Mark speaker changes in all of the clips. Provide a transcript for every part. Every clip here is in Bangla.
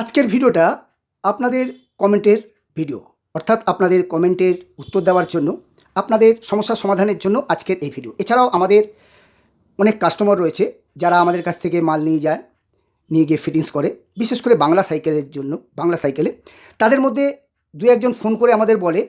Speaker 1: আজকের ভিডিওটা আপনাদের কমেন্টের ভিডিও, অর্থাৎ আপনাদের কমেন্টের উত্তর দেওয়ার জন্য, আপনাদের সমস্যার সমাধানের জন্য আজকের এই ভিডিও। এছাড়াও আমাদের অনেক কাস্টমার রয়েছে যারা আমাদের কাছ থেকে মাল নিয়ে যায়, নিয়ে গিয়ে ফিটিংস করে, বিশেষ করে বাংলা সাইকেলের জন্য। বাংলা সাইকেলে তাদের মধ্যে দু একজন ফোন করে আমাদের বলে,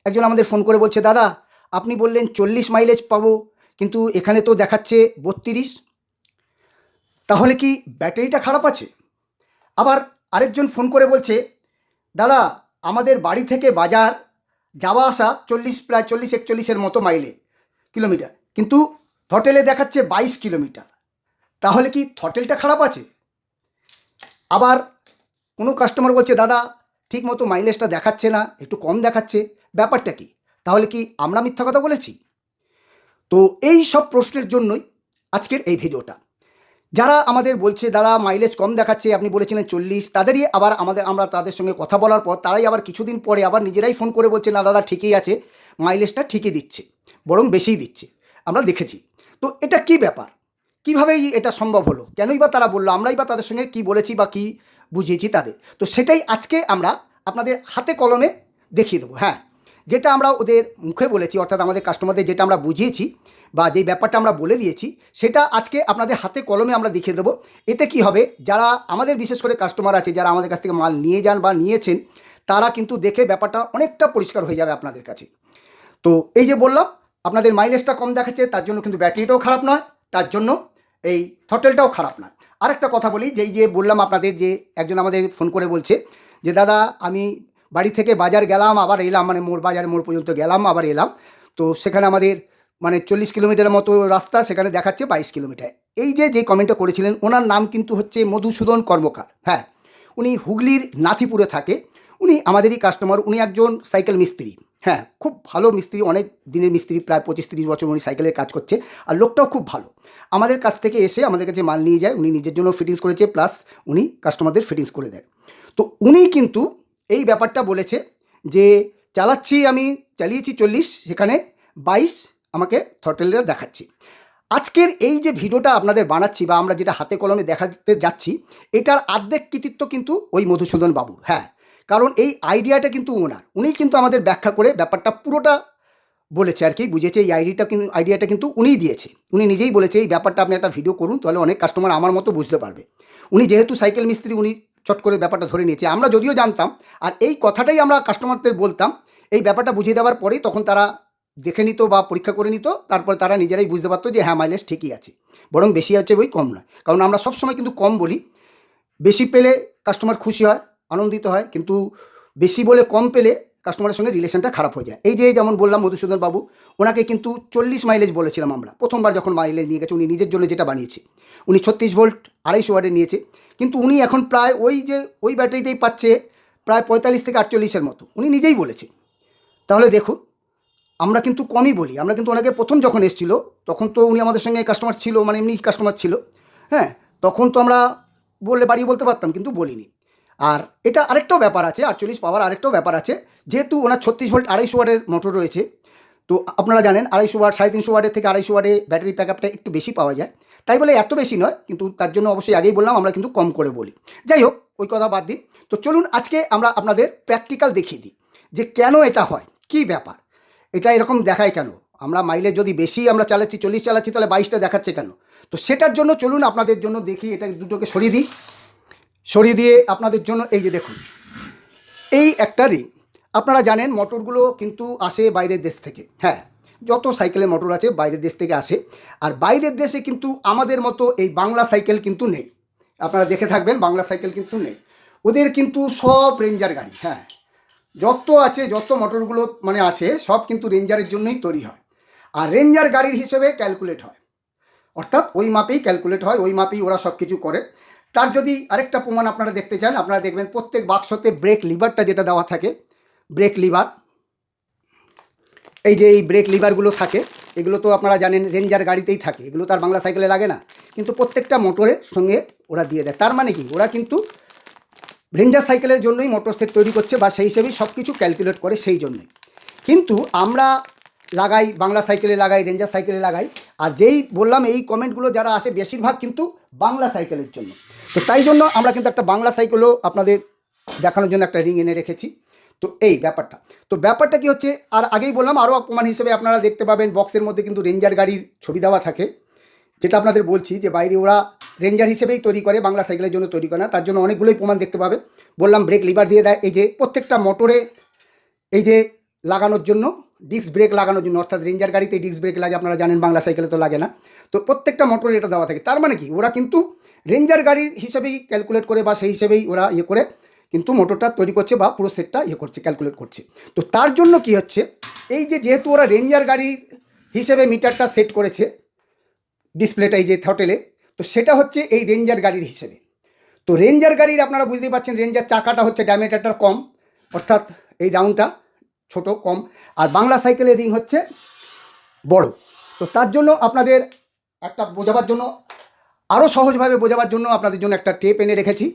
Speaker 1: একজন আমাদের ফোন করে বলছে, দাদা আপনি বললেন 40 মাইলেজ পাবো, কিন্তু এখানে তো দেখাচ্ছে 32, তাহলে কি ব্যাটারিটা খারাপ আছে? আবার আরেকজন ফোন করে বলছে, দাদা আমাদের বাড়ি থেকে বাজার যাওয়া আসা প্রায় 40-41 মতো কিলোমিটার, কিন্তু থ্রটেলে দেখাচ্ছে 22 কিলোমিটার, তাহলে কি থ্রটেলটা খারাপ আছে? আবার কোনো কাস্টমার বলছে, দাদা ঠিক মতো মাইলেজটা দেখাচ্ছে না, একটু কম দেখাচ্ছে, ব্যাপারটা কি? তাহলে কি আমরা মিথ্যা কথা বলেছি? তো এই সব প্রশ্নের জন্যই আজকের এই ভিডিওটা। যারা আমাদের বলছে দাদা মাইলেজ কম দেখাচ্ছে, আপনি বলেছিলেন 40, তাদেরই আবার আমরা তাদের সঙ্গে কথা বলার পর তারাই আবার কিছুদিন পরে আবার নিজেরাই ফোন করে বলছে, না দাদা ঠিকই আছে, মাইলেজটা ঠিকই দিচ্ছে, বরং বেশিই দিচ্ছে, আমরা দেখেছি। তো এটা কি ব্যাপার? কীভাবেই এটা সম্ভব হলো? কেনই বা তারা বললো? আমরাই বা তাদের সঙ্গে কি বলেছি বা কি বুঝিয়েছি তাদের? তো সেটাই আজকে আমরা আপনাদের হাতে কলমে দেখিয়ে দেবো। হ্যাঁ, যেটা আমরা ওদের মুখে বলেছি, অর্থাৎ আমাদের কাস্টমারদের যেটা আমরা বুঝিয়েছি বা যেই ব্যাপারটা আমরা বলে দিয়েছি, সেটা আজকে আপনাদের হাতে কলমে আমরা দেখিয়ে দেবো। এতে কি হবে, যারা আমাদের বিশেষ করে কাস্টমার আছে, যারা আমাদের কাছ থেকে মাল নিয়ে যান বা নিয়েছেন, তারা কিন্তু দেখে ব্যাপারটা অনেকটা পরিষ্কার হয়ে যাবে আপনাদের কাছে। তো এই যে বললাম, আপনাদের মাইলেজটা কম দেখাচ্ছে, তার জন্য কিন্তু ব্যাটারিটাও খারাপ নয়, তার জন্য এই থ্রটেলটাও খারাপ নয়। আরেকটা কথা বলি, যেই যে বললাম আপনাদের, যে একজন আমাদের ফোন করে বলছে যে দাদা আমি বাড়ি থেকে বাজার গেলাম আবার এলাম, মানে বাজার মোড় পর্যন্ত গেলাম আবার এলাম, তো সেখানে আমাদের 40 কিলোমিটারের মতো রাস্তা, সেখানে দেখাচ্ছে 22 কিলোমিটার। এই যে কমেন্টটা করেছিলেন, ওনার নাম কিন্তু হচ্ছে মধুসূদন কর্মকার। হ্যাঁ, উনি হুগলির নাথিপুরে থাকে, উনি আমাদেরই কাস্টমার, উনি একজন সাইকেল মিস্ত্রি। হ্যাঁ, খুব ভালো মিস্ত্রি, অনেক দিনের মিস্ত্রি, প্রায় 25-30 বছর উনি সাইকেলের কাজ করছে, আর লোকটাও খুব ভালো। আমাদের কাছ থেকে এসে আমাদের কাছে মাল নিয়ে যায়, উনি নিজের জন্য ফিটিংস করেছে, প্লাস উনি কাস্টমারদের ফিটিংস করে দেয়। তো উনি কিন্তু এই ব্যাপারটা বলেছে যে আমি চালিয়েছি 40, সেখানে 22 আমাকে থ্রটেলটা দেখাচ্ছি। আজকের এই যে ভিডিওটা আপনাদের বানাচ্ছি বা আমরা যেটা হাতে কলমে দেখাতে যাচ্ছি, এটার অর্ধেক কৃতিত্ব কিন্তু ওই মধুসূদন বাবুর। হ্যাঁ, কারণ এই আইডিয়াটা কিন্তু ওনার, উনি কিন্তু আমাদের ব্যাখ্যা করে ব্যাপারটা পুরোটা বলেছে আর কি, বুঝেছে। এই আইডিয়াটা কিন্তু উনিই দিয়েছে, উনি নিজেই বলেছে এই ব্যাপারটা আপনি একটা ভিডিও করুন, তাহলে অনেক কাস্টমার আমার মতো বুঝতে পারবে। উনি যেহেতু সাইকেল মিস্ত্রি, উনি চট করে ব্যাপারটা ধরে নিয়েছে, আমরা যদিও জানতাম, আর এই কথাটাই আমরা কাস্টমারদের বলতাম, এই ব্যাপারটা বুঝিয়ে দেওয়ার পরেই তখন তারা দেখে নিত বা পরীক্ষা করে নিত, তারপরে তারা নিজেরাই বুঝতে পারতো যে হ্যাঁ মাইলেজ ঠিকই আছে, বরং বেশি আছে বই কম নয়। কারণ আমরা সবসময় কিন্তু কম বলি, বেশি পেলে কাস্টমার খুশি হয়, আনন্দিত হয়, কিন্তু বেশি বলে কম পেলে কাস্টমারের সঙ্গে রিলেশনটা খারাপ হয়ে যায়। এই যে যেমন বললাম মধুসূদন বাবু, ওনাকে কিন্তু 40 মাইলেজ বলেছিলাম আমরা প্রথমবার যখন মাইলেজ নিয়ে গেছে, উনি নিজের জন্য যেটা বানিয়েছে, উনি 36 ভোল্ট 250 ওয়াটে নিয়েছে, কিন্তু উনি এখন প্রায় ওই ব্যাটারিতেই পাচ্ছে প্রায় 45-48 মতো, উনি নিজেই বলেছে। তাহলে দেখুন, আমরা কিন্তু কমই বলি, আমরা কিন্তু ওনাকে প্রথম যখন এসেছিল তখন তো উনি আমাদের সঙ্গে কাস্টমার ছিল, মানে এমনি কাস্টমার ছিল। হ্যাঁ, তখন তো আমরা বাড়িয়ে বলতে পারতাম, কিন্তু বলিনি। আর এটা আরেকটাও ব্যাপার আছে, 48 পাওয়ার আরেকটাও ব্যাপার আছে, যেহেতু ওনার 36 ভোল্ট 250 ওয়াটের মোটর রয়েছে, তো আপনারা জানেন 250 ওয়াট 350 ওয়াটের থেকে 250 ওয়াটে ব্যাটারি ব্যাক আপটা একটু বেশি পাওয়া যায়, তাই বলে এত বেশি নয়, কিন্তু তার জন্য অবশ্যই আগেই বললাম আমরা কিন্তু কম করে বলি। যাই হোক, ওই কথা বাদ দিন। তো চলুন আজকে আমরা আপনাদের প্র্যাকটিক্যাল দেখিয়ে দিই যে কেন এটা হয়, কী ব্যাপার, এটা এরকম দেখায় কেন। আমরা মাইলেজ যদি বেশি আমরা চালাচ্ছি, 40 চালাচ্ছি, তাহলে 22টা দেখাচ্ছে কেন? তো সেটার জন্য চলুন আপনাদের জন্য দেখি, এটা দুটোকে সরিয়ে দিই, সরিয়ে দিয়ে আপনাদের জন্য এই যে দেখুন, এই একটা রিং। আপনারা জানেন মোটরগুলো কিন্তু আসে বাইরের দেশ থেকে। হ্যাঁ, যত সাইকেলের মোটর আছে বাইরের দেশ থেকে আসে, আর বাইরের দেশে কিন্তু আমাদের মতো এই বাংলা সাইকেল কিন্তু নেই। আপনারা দেখে থাকবেন, বাংলা সাইকেল কিন্তু নেই, ওদের কিন্তু সব রেঞ্জার গাড়ি। হ্যাঁ, যত আছে, যত মোটরগুলো মানে আছে, সব কিন্তু রেঞ্জারের জন্যই তৈরি হয়, আর রেঞ্জার গাড়ির হিসেবে ক্যালকুলেট হয়, অর্থাৎ ওই মাপেই ক্যালকুলেট হয়, ওই মাপেই ওরা সব কিছু করে। তার যদি আরেকটা প্রমাণ আপনারা দেখতে চান, আপনারা দেখবেন প্রত্যেক বাক্সতে ব্রেক লিভারটা যেটা দেওয়া থাকে, ব্রেক লিভার, এই যে এই ব্রেক লিভারগুলো থাকে, এগুলো তো আপনারা জানেন রেঞ্জার গাড়িতেই থাকে, এগুলো তার বাংলা সাইকেলে লাগে না, কিন্তু প্রত্যেকটা মোটরের সঙ্গে ওরা দিয়ে দেয়। তার মানে কি, ওরা কিন্তু রেঞ্জার সাইকেলের জন্যই মোটর সেট তৈরি করছে, বা সেই হিসেবেই সব কিছু ক্যালকুলেট করে, সেই জন্যই। কিন্তু আমরা লাগাই বাংলা সাইকেলে, লাগাই রেঞ্জার সাইকেলে লাগাই, আর যেই বললাম এই কমেন্টগুলো যারা আসে বেশিরভাগ কিন্তু বাংলা সাইকেলের জন্য। তো তাই জন্য আমরা কিন্তু একটা বাংলা সাইকেলও আপনাদের দেখানোর জন্য একটা রিং এনে রেখেছি। তো এই ব্যাপারটা কি হচ্ছে, আর আগেই বললাম, আরও প্রমাণ হিসেবে আপনারা দেখতে পাবেন বক্সের মধ্যে কিন্তু রেঞ্জার গাড়ির ছবি দেওয়া থাকে, যেটা আপনাদের বলছি যে বাইরে ওরা রেঞ্জার হিসেবেই তৈরি করে, বাংলা সাইকেলের জন্য তৈরি করে না। তার জন্য অনেকগুলোই প্রমাণ দেখতে পাবেন। বললাম ব্রেক লিভার দিয়ে দেয়, এই যে প্রত্যেকটা মোটরে এই যে লাগানোর জন্য ডিস্ক ব্রেক লাগানোর জন্য, অর্থাৎ রেঞ্জার গাড়িতে ডিস্ক ব্রেক লাগে, আপনারা জানেন, বাংলা সাইকেলে তো লাগে না। তো প্রত্যেকটা মোটরে এটা দেওয়া থাকে। তার মানে কি, ওরা কিন্তু রেঞ্জার গাড়ির হিসেবেই ক্যালকুলেট করে বা সেই হিসেবেই ওরা করে কিন্তু মোটরটা তৈরি করছে বা পুরো সেটটা করছে, ক্যালকুলেট করছে। তো তার জন্য কি হচ্ছে, এই যে যেহেতু ওরা রেঞ্জার গাড়ির হিসেবে মিটারটা সেট করেছে, ডিসপ্লেটা এই যে থ্রটেলে, তো সেটা হচ্ছে এই রেঞ্জার গাড়ির হিসেবে। তো রেঞ্জার গাড়ির আপনারা বুঝতেই পারছেন, রেঞ্জার চাকাটা হচ্ছে ডায়ামিটারটা কম, অর্থাৎ এই রাউন্ডটা ছোট কম, আর বাংলা সাইকেলের রিং হচ্ছে বড়। তো তার জন্য আপনাদের একটা বোঝাবার জন্য, আরও সহজভাবে বোঝাবার জন্য আপনাদের জন্য একটা টেপ এনে রেখেছি।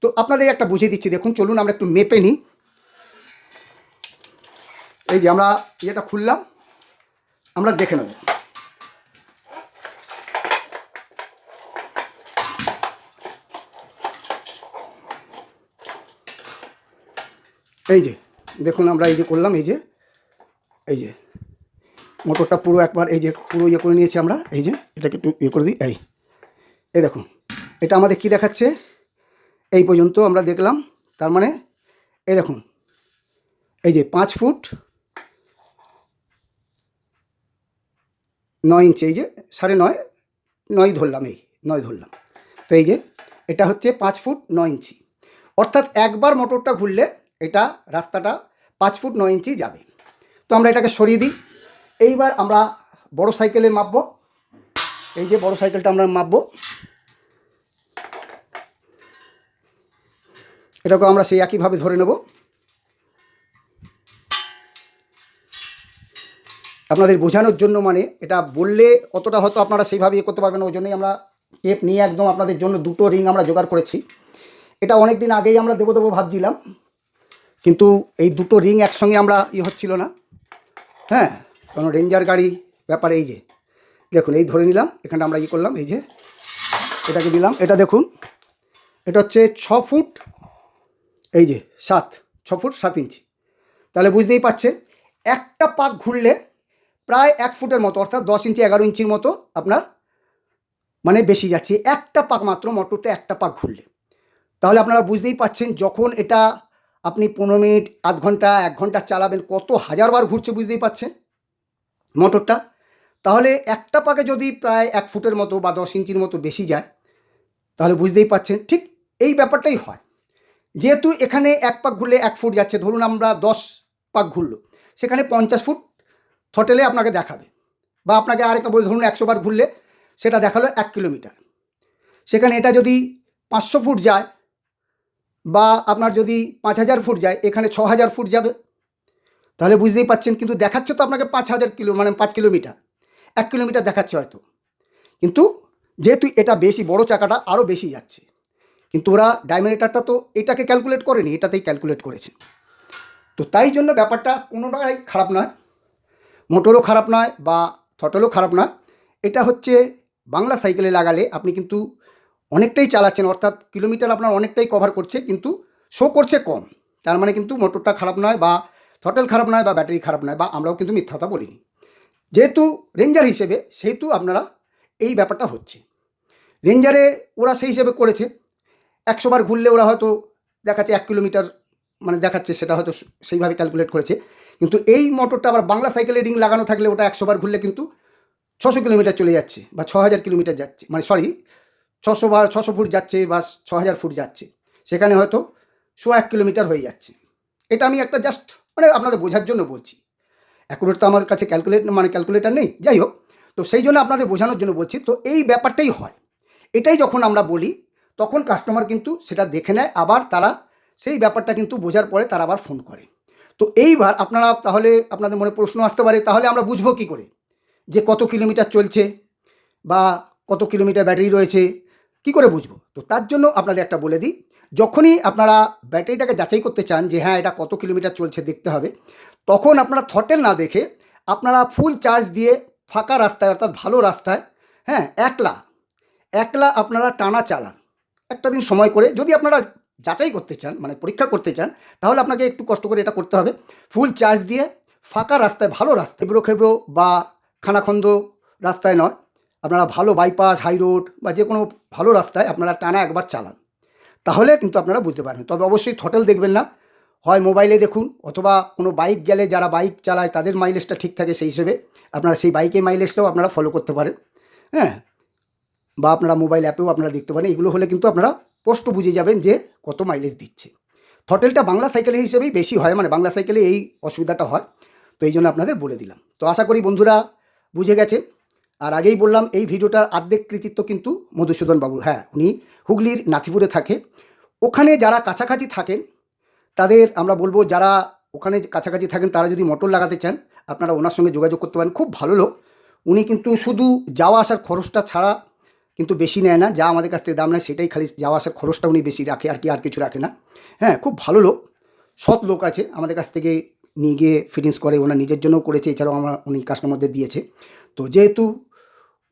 Speaker 1: তো আপনাদের একটা বুঝিয়ে দিচ্ছি, দেখুন, চলুন আমরা একটু মেপে নিই। এই যে আমরা ইয়েটা খুললাম, আমরা দেখে নেব। এই যে দেখুন, আমরা এই যে করলাম, এই যে মোটরটা পুরো একবার এই যে পুরো করে নিয়েছি আমরা। এই যে এটাকে একটু করে দিই। এই দেখুন, এটা আমাদের কি দেখাচ্ছে, এই পর্যন্ত আমরা দেখলাম। তার মানে এই দেখুন, এই যে 5 ফুট 9 ইঞ্চি, এই যে 9.5 ধরলাম, 9 ধরলাম। তো এই যে এটা হচ্ছে 5 ফুট 9 ইঞ্চি, অর্থাৎ একবার মোটরটা ঘুরলে এটা রাস্তাটা 5 ফুট 9 ইঞ্চি যাবে। তো আমরা এটাকে সরিয়ে দিই। এইবার আমরা বড় সাইকেলে মাপবো। এই যে বড় সাইকেলটা আমরা মাপবো, এটাকে আমরা সেই একইভাবে ধরে নেব। আপনাদের বোঝানোর জন্য, মানে এটা বললে অতটা হয়তো আপনারা সেইভাবে করতে পারবেন, ওই জন্যই আমরা টেপ নিয়ে একদম আপনাদের জন্য দুটো রিং আমরা জোগাড় করেছি। এটা অনেক দিন আগেই আমরা দেবো ভাবছিলাম, কিন্তু এই দুটো রিং একসঙ্গে আমরা হচ্ছিল না। হ্যাঁ, কারণ রেঞ্জার গাড়ি ব্যাপারে এই যে দেখুন, এই ধরে নিলাম, এখানটা আমরা করলাম, এই যে এটাকে দিলাম। এটা দেখুন, এটা হচ্ছে 6 ফুট এই যে 6 ফুট 7 ইঞ্চি। তাহলে বুঝতেই পাচ্ছেন, একটা পাক ঘুরলে প্রায় 1 ফুটের মতো, অর্থাৎ 10 ইঞ্চি 11 ইঞ্চির মতো আপনার মানে বেশি যাচ্ছে, একটা পাক মাত্র, মোটরটা একটা পাক ঘুরলে। তাহলে আপনারা বুঝতেই পাচ্ছেন, যখন এটা আপনি 15 মিনিট, আধ ঘন্টা, 1 ঘন্টা চালাবেন, কত হাজারবার ঘুরছে, বুঝতেই পাচ্ছেন মোটরটা। তাহলে একটা পাকে যদি প্রায় 1 ফুটের মতো বা 10 ইঞ্চির মতো বেশি যায়, তাহলে বুঝতেই পাচ্ছেন ঠিক এই ব্যাপারটাই হয়। যেহেতু এখানে 1 পাক ঘুরলে 1 ফুট যাচ্ছে, ধরুন আমরা 10 পাক ঘুরলো, সেখানে 50 ফুট থ্রটেলে আপনাকে দেখাবে, বা আপনাকে আরেকটা বলে ধরুন 100 বার ঘুরলে সেটা দেখালো 1 কিলোমিটার। সেখানে এটা যদি 500 ফুট যায়, বা আপনার যদি 5000 ফুট যায়, এখানে 6000 ফুট যাবে। তাহলে বুঝতেই পাচ্ছেন, কিন্তু দেখাচ্ছে তো আপনাকে 5000 কিলো, মানে 5 কিলোমিটার, 1 কিলোমিটার দেখাচ্ছে হয়তো, কিন্তু যেহেতু এটা বেশি বড়, চাকাটা আরও বেশি যাচ্ছে, কিন্তু ওরা ডায়ামিটারটা তো এটাকে ক্যালকুলেট করেনি, এটাতেই ক্যালকুলেট করেছে। তো তাই জন্য ব্যাপারটা কোনোটাই খারাপ নয়, মোটরও খারাপ নয় বা থ্রটলও খারাপ নয়। এটা হচ্ছে বাংলা সাইকেলে লাগালে আপনি কিন্তু অনেকটাই চালাচ্ছেন, অর্থাৎ কিলোমিটার আপনার অনেকটাই কভার করছে, কিন্তু শো করছে কম। তার মানে কিন্তু মোটরটা খারাপ নয়, বা থ্রটল খারাপ নয়, বা ব্যাটারি খারাপ নয়, বা আমরাও কিন্তু মিথ্যাটা বলিনি। যেহেতু রেঞ্জার হিসেবে, সেহেতু আপনারা এই ব্যাপারটা হচ্ছে। রেঞ্জারে ওরা সেই হিসেবে করেছে, 100 বার ঘুরলে ওরা হয়তো দেখাচ্ছে 1 কিলোমিটার, মানে দেখাচ্ছে, সেটা হয়তো সেইভাবে ক্যালকুলেট করেছে। কিন্তু এই মোটরটা আবার বাংলা সাইকেলে রিং লাগানো থাকলে ওটা 100 বার ঘুরলে কিন্তু 600 কিলোমিটার চলে যাচ্ছে, বা 6000 কিলোমিটার যাচ্ছে, মানে সরি 600 ফুট যাচ্ছে, বা 6000 ফুট যাচ্ছে, সেখানে হয়তো 1 কিলোমিটার হয়ে যাচ্ছে। এটা আমি একটা জাস্ট মানে আপনাদের বোঝার জন্য বলছি। অ্যাকুরেট তো আমার কাছে ক্যালকুলেটার নেই, যাই হোক। তো সেই জন্য আপনাদের বোঝানোর জন্য বলছি। তো এই ব্যাপারটাই হয়, এটাই যখন আমরা বলি, তখন কাস্টমার কিন্তু সেটা দেখে নেয়, আবার তারা সেই ব্যাপারটা কিন্তু বোঝার পরে তারা আবার ফোন করে। তো এইবার আপনারা, তাহলে আপনাদের মনে প্রশ্ন আসতে পারে, তাহলে আমরা বুঝবো কী করে যে কত কিলোমিটার চলছে, বা কত কিলোমিটার ব্যাটারি রয়েছে, কি করে বুঝবো? তো তার জন্য আপনাদের একটা বলে দিই, যখনই আপনারা ব্যাটারিটাকে যাচাই করতে চান যে হ্যাঁ এটা কত কিলোমিটার চলছে দেখতে হবে, তখন আপনারা থ্রটেল না দেখে আপনারা ফুল চার্জ দিয়ে ফাঁকা রাস্তায়, অর্থাৎ ভালো রাস্তায়, হ্যাঁ, একলা আপনারা টানা চালান। একটা দিন সময় করে যদি আপনারা যাচাই করতে চান, মানে পরীক্ষা করতে চান, তাহলে আপনাকে একটু কষ্ট করে এটা করতে হবে। ফুল চার্জ দিয়ে ফাঁকা রাস্তায়, ভালো রাস্তায়, এবড়ো-খেবড়ো বা খানাখন্দ রাস্তায় নয়, আপনারা ভালো বাইপাস, হাই রোড বা যে কোনো ভালো রাস্তায় আপনারা টানা একবার চালান। তাহলে কিন্তু আপনারা বুঝতে পারবেন। তবে অবশ্যই থ্রটল দেখবেন না। হয় মোবাইলে দেখুন, অথবা কোনো বাইক গেলে যারা বাইক চালায় তাদের মাইলেজটা ঠিক থাকে, সেই হিসেবে আপনারা সেই বাইকের মাইলেজটাও আপনারা ফলো করতে পারেন। হ্যাঁ? বা আপনারা মোবাইল অ্যাপেও আপনারা দেখতে পারেন। এগুলো হলে কিন্তু আপনারা স্পষ্ট বুঝে যাবেন যে কত মাইলেজ দিচ্ছে। থ্রটেলটা বাংলা সাইকেলের হিসেবেই বেশি হয়, মানে বাংলা সাইকেলে এই অসুবিধাটা হয়। তো এই জন্য আপনাদের বলে দিলাম। তো আশা করি বন্ধুরা বুঝে গেছেন। আর আগেই বললাম এই ভিডিওটার অর্ধেক কৃতিত্ব কিন্তু মধুসূদন বাবুর। হ্যাঁ, উনি হুগলির নাথিপুরে থাকে। ওখানে যারা কাছাকাছি থাকেন তাদের আমরা বলবো, যারা ওখানে কাছাকাছি থাকেন তারা যদি মোটর লাগাতে চান, আপনারা ওনার সঙ্গে যোগাযোগ করতে পারেন। খুব ভালো লোক। উনি কিন্তু শুধু যাওয়া আসার খরচটা ছাড়া কিন্তু বেশি নেয় না। যা আমাদের কাছ থেকে দাম নেয় সেটাই, খালি যাওয়া আসার খরচটা উনি বেশি রাখে আর কি, আর কিছু রাখে না। হ্যাঁ, খুব ভালো লোক, সৎ লোক আছে। আমাদের কাছ থেকে নিয়ে গিয়ে ফিটিংস করে, ওনার নিজের জন্যও করেছে, এছাড়াও উনি কাস্টমারদের দিয়েছে। তো যেহেতু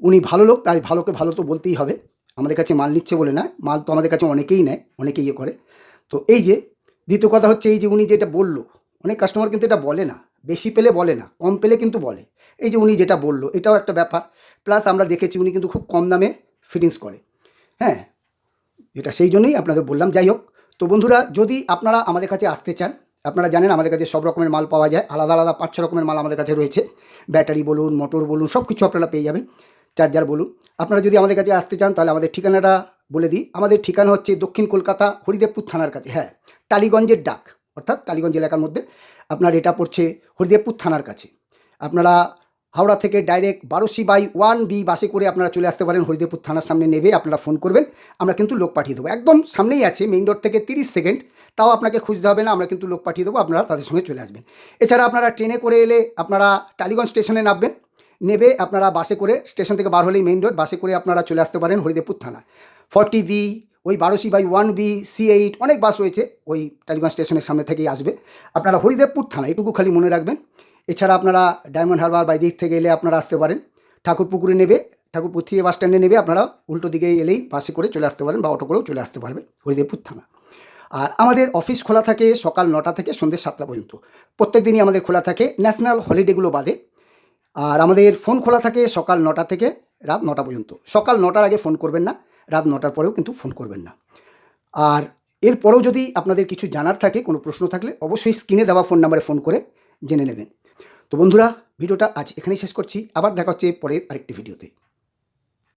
Speaker 1: উনি ভালো লোক, তাই ভালোকে ভালো তো বলতেই হবে। আমাদের কাছে মাল নিচ্ছে বলে না, মাল তো আমাদের কাছে অনেকেই নেয়, অনেকেই ইয়ে করে। তো এই যে দ্বিতীয় কথা হচ্ছে, এই যে উনি যেটা বললো, অনেক কাস্টমার কিন্তু এটা বলে না, বেশি পেলে বলে না, কম পেলে কিন্তু বলে। এই যে উনি যেটা বললো, এটাও একটা ব্যাপার। প্লাস আমরা দেখেছি উনি কিন্তু খুব কম দামে ফিটিংস করে। হ্যাঁ, এটা সেই জন্যই আপনাদের বললাম। যাই হোক, তো বন্ধুরা যদি আপনারা আমাদের কাছে আসতে চান, আপনারা জানেন আমাদের কাছে সব রকমের মাল পাওয়া যায়। আলাদা আলাদা 5-6 রকমের মাল আমাদের কাছে রয়েছে। ব্যাটারি বলুন, মোটর বলুন, সব কিছু আপনারা পেয়ে যাবেন। চার্জার বলুন। আপনারা যদি আমাদের কাছে আসতে চান তাহলে আমাদের ঠিকানাটা বলে দিই। আমাদের ঠিকানা হচ্ছে দক্ষিণ কলকাতা, হরিদেবপুর থানার কাছে। হ্যাঁ, টালিগঞ্জের ডাক, অর্থাৎ টালিগঞ্জ এলাকার মধ্যে আপনার এটা পড়ছে হরিদেবপুর থানার কাছে। আপনারা হাওড়া থেকে ডাইরেক্ট 12C/1B বাসে করে আপনারা চলে আসতে পারেন। হরিদেবপুর থানার সামনে নেমে আপনারা ফোন করবেন, আমরা কিন্তু লোক পাঠিয়ে দেবো। একদম সামনেই আছে, মেইন রোড থেকে 30 সেকেন্ড, তাও আপনাকে খুঁজতে হবে না, আমরা কিন্তু লোক পাঠিয়ে দেবো, আপনারা তাদের সঙ্গে চলে আসবেন। এছাড়া আপনারা ট্রেনে করে এলে আপনারা টালিগঞ্জ স্টেশনে নামবেন, নেবে আপনারা বাসে করে, স্টেশন থেকে বার হলেই মেইন রোড, বাসে করে আপনারা চলে আসতে পারেন হরিদেবপুর থানা। 40B, ওই 12C/1B, C8 অনেক বাস রয়েছে, ওই টালিগঞ্জ স্টেশনের সামনে থেকেই আসবে। আপনারা হরিদেবপুর থানা এটুকু খালি মনে রাখবেন। এছাড়া আপনারা ডায়মন্ড হারবার বাই দিক থেকে এলে আপনারা আসতে পারেন। ঠাকুরপুকুরে নেবে, ঠাকুরপুর থেকে বাস স্ট্যান্ডে নেবে, আপনারা উল্টো দিকে এলেই বাসে করে চলে আসতে পারেন বা অটো করেও চলে আসতে পারবেন হরিদেবপুর থানা। আর আমাদের অফিস খোলা থাকে সকাল 9টা থেকে সন্ধ্যে 7টা পর্যন্ত। প্রত্যেক দিনই আমাদের খোলা থাকে, ন্যাশনাল হলিডেগুলো বাদে। আর আমাদের ফোন খোলা থাকে সকাল 9টা থেকে রাত 9টা পর্যন্ত। সকাল 9টার আগে ফোন করবেন না, রাত 9টার পরেও কিন্তু ফোন করবেন না। আর এরপরেও যদি আপনাদের কিছু জানার থাকে, কোনো প্রশ্ন থাকলে অবশ্যই স্ক্রিনে দেওয়া ফোন নাম্বারে ফোন করে জেনে নেবেন। তো বন্ধুরা, ভিডিওটা আজ এখানেই শেষ করছি। আবার দেখা হচ্ছে পরের আরেকটি ভিডিওতে।